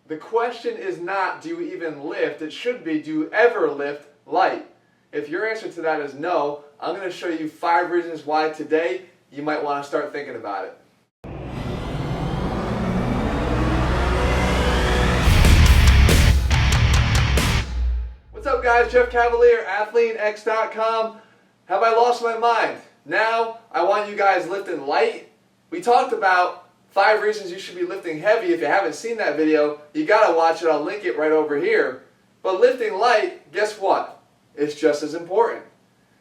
The question is not, do you even lift? It should be, do you ever lift light? If your answer to that is no, I'm going to show you 5 reasons why today you might want to start thinking about it. What's up guys, Jeff Cavalier, ATHLEAN-X.com. Have I lost my mind? Now I want you guys lifting light. We talked about 5 reasons you should be lifting heavy. If you haven't seen that video, you got to watch it. I'll link it right over here. But lifting light, guess what? It's just as important.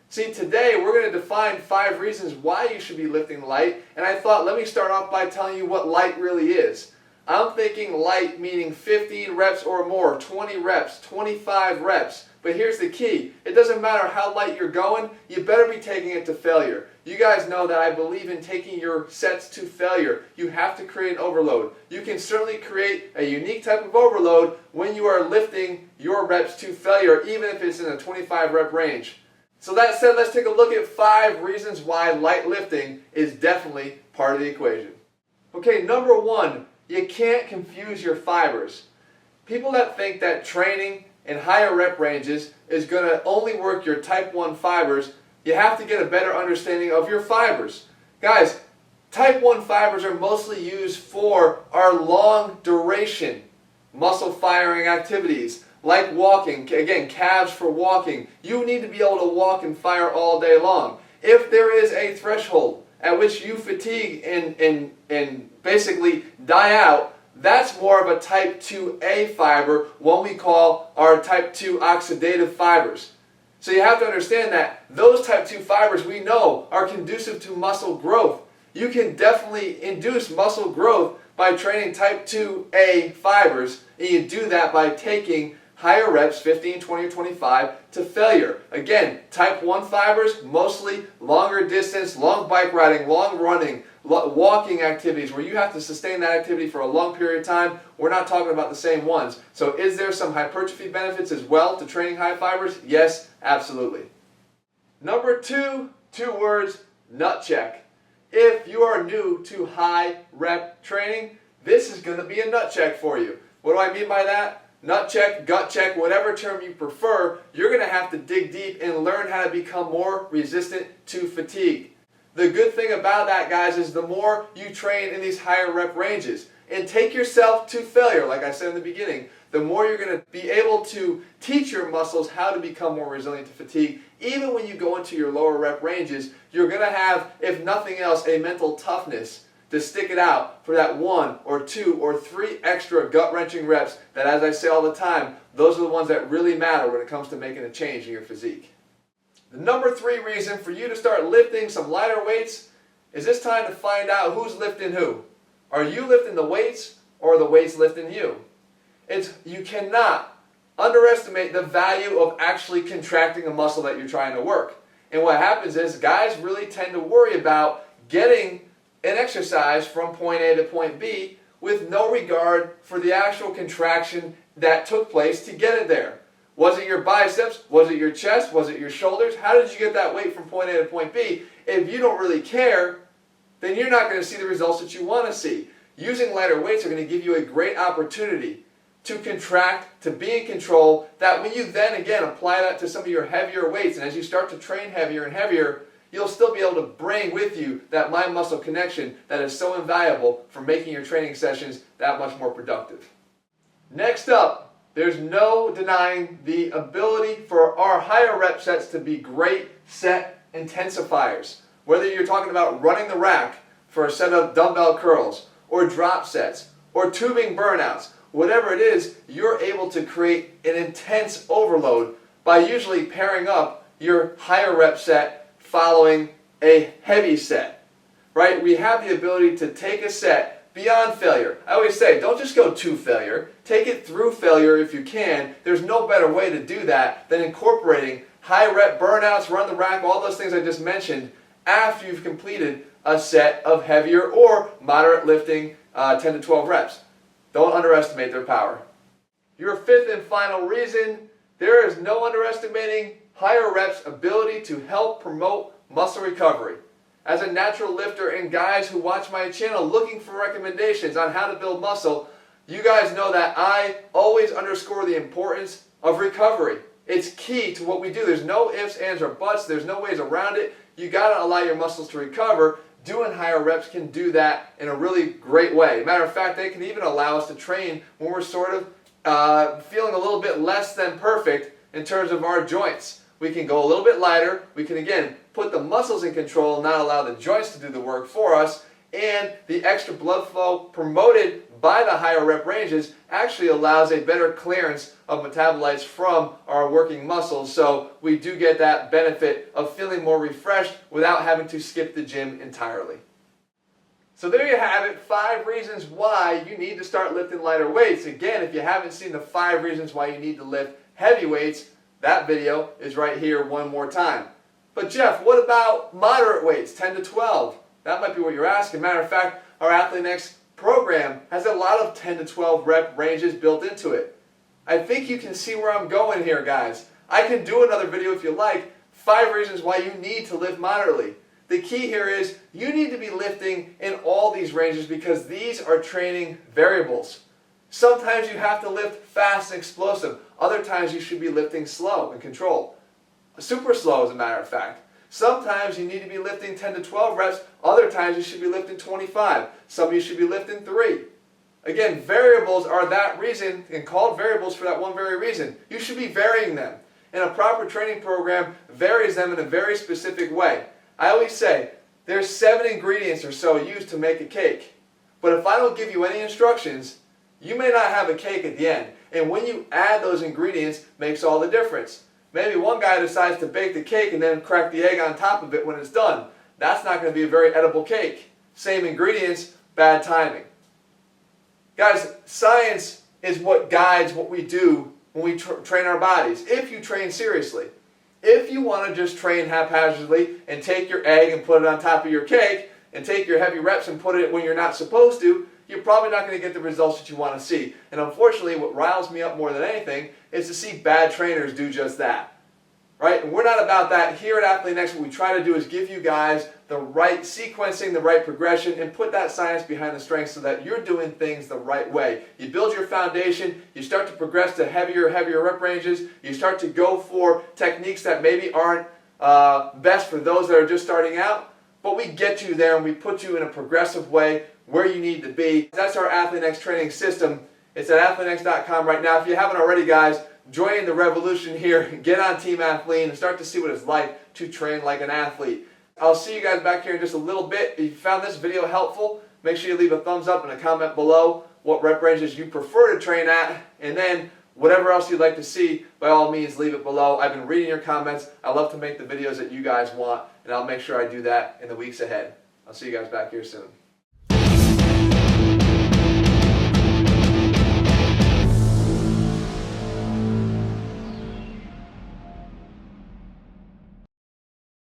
See, today we're going to define 5 reasons why you should be lifting light. And I thought, let me start off by telling you what light really is. I'm thinking light meaning 15 reps or more, 20 reps, 25 reps. But here's the key. It doesn't matter how light you're going, you better be taking it to failure. You guys know that I believe in taking your sets to failure. You have to create an overload. You can certainly create a unique type of overload when you are lifting your reps to failure, even if it's in a 25 rep range. So that said, let's take a look at 5 reasons why light lifting is definitely part of the equation. Okay, number 1, you can't confuse your fibers. People that think that training in higher rep ranges is going to only work your type 1 fibers, you have to get a better understanding of your fibers. Guys, type 1 fibers are mostly used for our long duration muscle firing activities, like walking. Again, calves for walking. You need to be able to walk and fire all day long. If there is a threshold at which you fatigue and basically die out, that's more of a type 2A fiber, one we call our type 2 oxidative fibers. So you have to understand that those type 2 fibers we know are conducive to muscle growth. You can definitely induce muscle growth by training type 2A fibers, and you do that by taking higher reps, 15, 20, or 25, to failure. Again, type 1 fibers, mostly longer distance, long bike riding, long running, walking activities where you have to sustain that activity for a long period of time. We're not talking about the same ones. So is there some hypertrophy benefits as well to training high fibers? Yes, absolutely. Number 2, 2 words, nut check. If you are new to high rep training, this is going to be a nut check for you. What do I mean by that? Nut check, gut check, whatever term you prefer, you're going to have to dig deep and learn how to become more resistant to fatigue. The good thing about that, guys, is the more you train in these higher rep ranges and take yourself to failure, like I said in the beginning, the more you're going to be able to teach your muscles how to become more resilient to fatigue. Even when you go into your lower rep ranges, you're going to have, if nothing else, a mental toughness to stick it out for that 1 or 2 or 3 extra gut-wrenching reps that, as I say all the time, those are the ones that really matter when it comes to making a change in your physique. The number 3 reason for you to start lifting some lighter weights is it's time to find out who's lifting who. Are you lifting the weights or are the weights lifting you? You cannot underestimate the value of actually contracting a muscle that you're trying to work. And what happens is guys really tend to worry about getting an exercise from point A to point B with no regard for the actual contraction that took place to get it there. Was it your biceps? Was it your chest? Was it your shoulders? How did you get that weight from point A to point B? If you don't really care, then you're not going to see the results that you want to see. Using lighter weights are going to give you a great opportunity to contract, to be in control, that when you then again apply that to some of your heavier weights, and as you start to train heavier and heavier, you'll still be able to bring with you that mind-muscle connection that is so invaluable for making your training sessions that much more productive. Next up, there's no denying the ability for our higher rep sets to be great set intensifiers. Whether you're talking about running the rack for a set of dumbbell curls, or drop sets, or tubing burnouts, whatever it is, you're able to create an intense overload by usually pairing up your higher rep set following a heavy set. Right? We have the ability to take a set beyond failure. I always say, don't just go to failure. Take it through failure if you can. There's no better way to do that than incorporating high rep burnouts, run the rack, all those things I just mentioned after you've completed a set of heavier or moderate lifting 10 to 12 reps. Don't underestimate their power. Your 5th and final reason, there is no underestimating higher reps' ability to help promote muscle recovery. As a natural lifter and guys who watch my channel looking for recommendations on how to build muscle, You guys know that I always underscore the importance of recovery. It's key to what we do. There's no ifs, ands, or buts. There's no ways around it. You got to allow your muscles to recover. Doing higher reps can do that in a really great way. Matter of fact, they can even allow us to train when we're sort of feeling a little bit less than perfect in terms of our joints. We can go a little bit lighter. We can, again, put the muscles in control, not allow the joints to do the work for us. And the extra blood flow promoted by the higher rep ranges actually allows a better clearance of metabolites from our working muscles. So we do get that benefit of feeling more refreshed without having to skip the gym entirely. So there you have it, 5 reasons why you need to start lifting lighter weights. Again, if you haven't seen the 5 reasons why you need to lift heavy weights, that video is right here one more time. But Jeff, what about moderate weights, 10 to 12? That might be what you're asking. Matter of fact, our ATHLEAN-X program has a lot of 10 to 12 rep ranges built into it. I think you can see where I'm going here, guys. I can do another video if you like, 5 reasons why you need to lift moderately. The key here is you need to be lifting in all these ranges because these are training variables. Sometimes you have to lift fast and explosive. Other times you should be lifting slow and controlled. Super slow, as a matter of fact. Sometimes you need to be lifting 10 to 12 reps. Other times you should be lifting 25. Some of you should be lifting 3. Again, variables are that reason and called variables for that one very reason. You should be varying them. And a proper training program varies them in a very specific way. I always say there's 7 ingredients or so used to make a cake. But if I don't give you any instructions, you may not have a cake at the end. And when you add those ingredients, makes all the difference. Maybe one guy decides to bake the cake and then crack the egg on top of it when it's done. That's not going to be a very edible cake. Same ingredients, bad timing. Guys, science is what guides what we do when we train our bodies, if you train seriously. If you want to just train haphazardly and take your egg and put it on top of your cake and take your heavy reps and put it when you're not supposed to, you're probably not going to get the results that you want to see. And unfortunately, what riles me up more than anything is to see bad trainers do just that. Right? And we're not about that. Here at ATHLEAN-X, what we try to do is give you guys the right sequencing, the right progression, and put that science behind the strength so that you're doing things the right way. You build your foundation, you start to progress to heavier rep ranges, you start to go for techniques that maybe aren't best for those that are just starting out, but we get you there and we put you in a progressive way where you need to be. That's our ATHLEAN-X training system. It's at ATHLEAN-X.com right now. If you haven't already, guys, join the revolution here. Get on Team Athlean and start to see what it's like to train like an athlete. I'll see you guys back here in just a little bit. If you found this video helpful, make sure you leave a thumbs up and a comment below what rep ranges you prefer to train at, and then whatever else you'd like to see, by all means leave it below. I've been reading your comments. I love to make the videos that you guys want, and I'll make sure I do that in the weeks ahead. I'll see you guys back here soon.